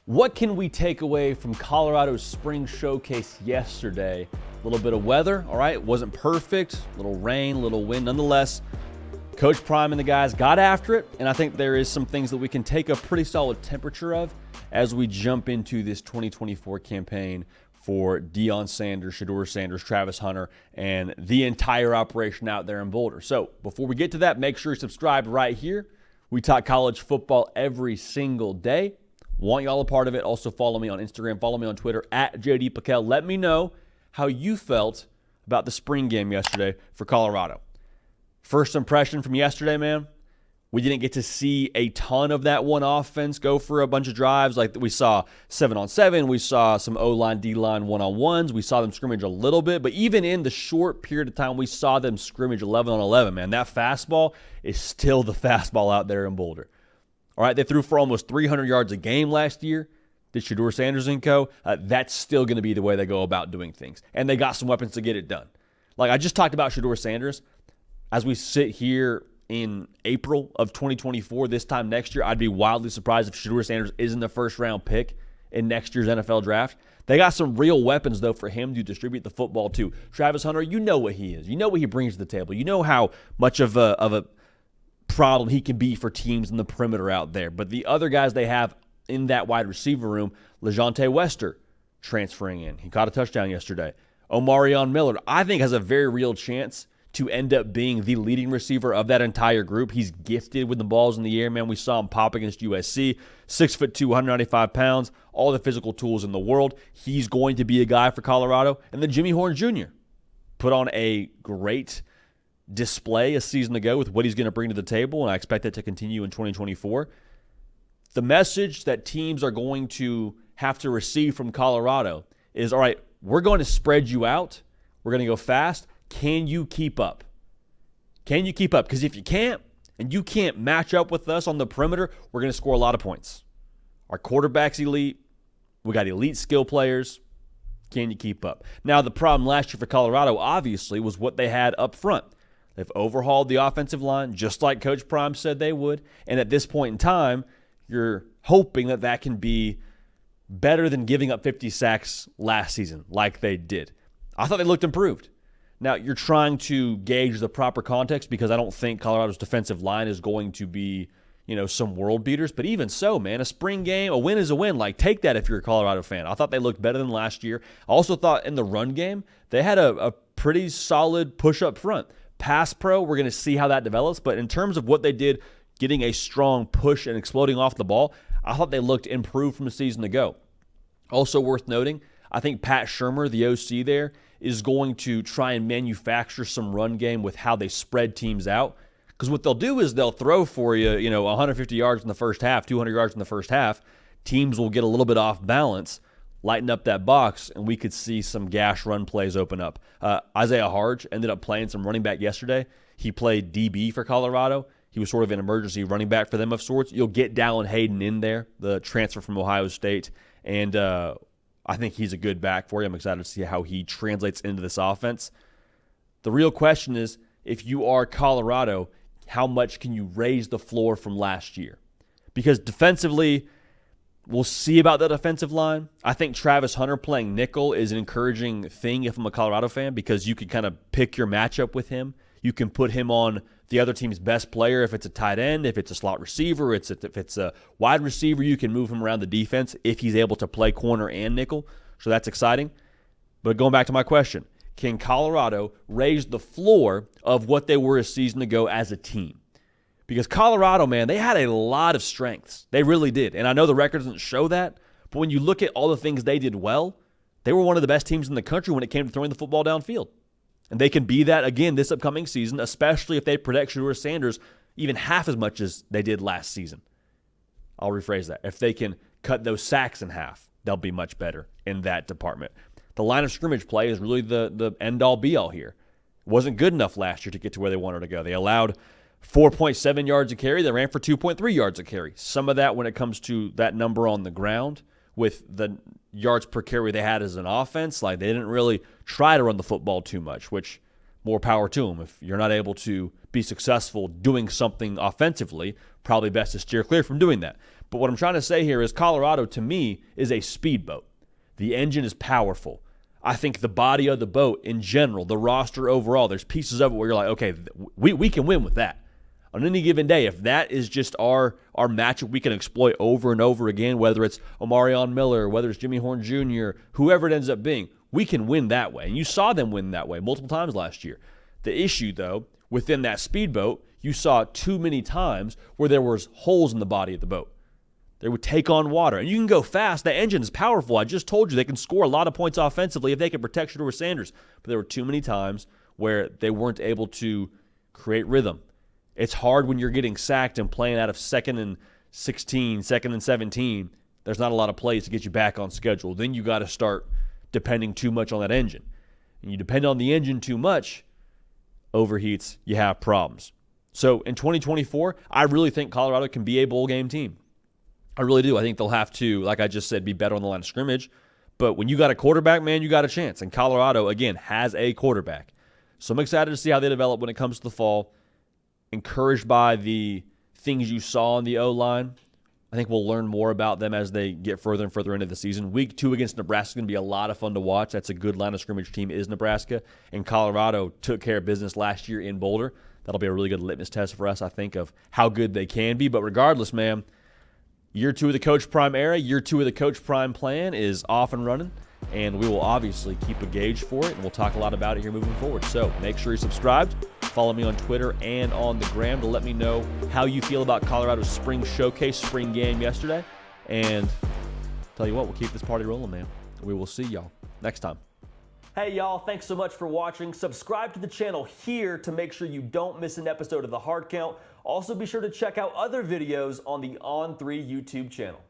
What can we take away from Colorado's spring showcase yesterday? A little bit of weather, all right? It wasn't perfect. A little rain, a little wind. Nonetheless, Coach Prime and the guys got after it, and I think there is some things that we can take a pretty solid temperature of as we jump into this 2024 campaign for Deion Sanders, Shedeur Sanders, Travis Hunter, and the entire operation out there in Boulder. So before we get to that, make sure you're subscribed right here. We talk college football every single day. Want y'all a part of it. Also follow me on Instagram. Follow me on Twitter at JD Paquel. Let me know how you felt about the spring game yesterday for Colorado. First impression from yesterday, man, we didn't get to see a ton of that one offense go for a bunch of drives. Like we saw 7-on-7. We saw some O-line, D-line one-on-ones. We saw them scrimmage a little bit. But even in the short period of time we saw them scrimmage 11-on-11, man, that fastball is still the fastball out there in Boulder. All right, they threw for almost 300 yards a game last year. Did Shedeur Sanders and co. That's still going to be the way they go about doing things. And they got some weapons to get it done. Like I just talked about Shedeur Sanders. As we sit here in April of 2024, this time next year, I'd be wildly surprised if Shedeur Sanders isn't the first-round pick in next year's NFL draft. They got some real weapons, though, for him to distribute the football to. Travis Hunter, you know what he is. You know what he brings to the table. You know how much of a problem he can be for teams in the perimeter out there. But the other guys they have in that wide receiver room, LeJontay Wester transferring in. He caught a touchdown yesterday. Omarion Miller, I think, has a very real chance to end up being the leading receiver of that entire group. He's gifted with the balls in the air, man. We saw him pop against USC, 6'2", 195 pounds, all the physical tools in the world. He's going to be a guy for Colorado. And then Jimmy Horn Jr. put on a great display a season ago with what he's going to bring to the table, and I expect that to continue in 2024. The message that teams are going to have to receive from Colorado is, all right, we're going to spread you out. We're going to go fast. Can you keep up? Can you keep up? Because if you can't, and you can't match up with us on the perimeter, we're going to score a lot of points. Our quarterback's elite. We got elite skill players. Can you keep up? Now, the problem last year for Colorado, obviously, was what they had up front. They've overhauled the offensive line, just like Coach Prime said they would. And at this point in time, you're hoping that that can be better than giving up 50 sacks last season, like they did. I thought they looked improved. Now, you're trying to gauge the proper context because I don't think Colorado's defensive line is going to be, some world beaters. But even so, man, a spring game, a win is a win. Like, take that if you're a Colorado fan. I thought they looked better than last year. I also thought in the run game, they had a pretty solid push up front. Pass pro, we're going to see how that develops. But in terms of what they did, getting a strong push and exploding off the ball, I thought they looked improved from a season ago. Also worth noting, I think Pat Shurmur, the OC there, is going to try and manufacture some run game with how they spread teams out. Because what they'll do is they'll throw for you, 150 yards in the first half, 200 yards in the first half. Teams will get a little bit off balance, lighten up that box, and we could see some gash run plays open up. Isaiah Harge ended up playing some running back yesterday. He played DB for Colorado. He was sort of an emergency running back for them of sorts. You'll get Dallin Hayden in there, the transfer from Ohio State, and I think he's a good back for you. I'm excited to see how he translates into this offense. The real question is, if you are Colorado, how much can you raise the floor from last year? Because defensively, we'll see about that offensive line. I think Travis Hunter playing nickel is an encouraging thing if I'm a Colorado fan because you can kind of pick your matchup with him. You can put him on the other team's best player if it's a tight end, if it's a slot receiver, if it's a wide receiver, you can move him around the defense if he's able to play corner and nickel. So that's exciting. But going back to my question, can Colorado raise the floor of what they were a season ago as a team? Because Colorado, man, they had a lot of strengths. They really did. And I know the record doesn't show that, but when you look at all the things they did well, they were one of the best teams in the country when it came to throwing the football downfield. And they can be that again this upcoming season, especially if they protect Shedeur Sanders even half as much as they did last season. I'll rephrase that. If they can cut those sacks in half, they'll be much better in that department. The line of scrimmage play is really the end-all, be-all here. It wasn't good enough last year to get to where they wanted to go. They allowed 4.7 yards a carry. They ran for 2.3 yards a carry. Some of that when it comes to that number on the ground with the yards per carry they had as an offense. Like, they didn't really try to run the football too much, which more power to them. If you're not able to be successful doing something offensively, probably best to steer clear from doing that. But what I'm trying to say here is Colorado, to me, is a speedboat. The engine is powerful. I think the body of the boat in general, the roster overall, there's pieces of it where you're like, okay, we can win with that. On any given day, if that is just our matchup we can exploit over and over again, whether it's Omarion Miller, whether it's Jimmy Horn Jr., whoever it ends up being, we can win that way. And you saw them win that way multiple times last year. The issue, though, within that speedboat, you saw too many times where there was holes in the body of the boat. They would take on water. And you can go fast. The engine is powerful. I just told you they can score a lot of points offensively if they can protect Shedeur Sanders. But there were too many times where they weren't able to create rhythm. It's hard when you're getting sacked and playing out of 2nd and 16, 2nd and 17. There's not a lot of plays to get you back on schedule. Then you got to start depending too much on that engine. And you depend on the engine too much, overheats, you have problems. So in 2024, I really think Colorado can be a bowl game team. I really do. I think they'll have to, like I just said, be better on the line of scrimmage. But when you got a quarterback, man, you got a chance. And Colorado, again, has a quarterback. So I'm excited to see how they develop when it comes to the fall. Encouraged by the things you saw in the O-line. I think we'll learn more about them as they get further and further into the season. Week 2 against Nebraska is going to be a lot of fun to watch. That's a good line of scrimmage team is Nebraska. And Colorado took care of business last year in Boulder. That'll be a really good litmus test for us, I think, of how good they can be. But regardless, man, Year 2 of the Coach Prime era, Year 2 of the Coach Prime plan is off and running, and we will obviously keep a gauge for it, and we'll talk a lot about it here moving forward. So make sure you're subscribed. Follow me on Twitter and on the gram to let me know how you feel about Colorado's spring showcase, spring game yesterday. And tell you what, we'll keep this party rolling, man. We will see y'all next time. Hey, y'all, thanks so much for watching. Subscribe to the channel here to make sure you don't miss an episode of The Hard Count. Also, be sure to check out other videos on the On3 YouTube channel.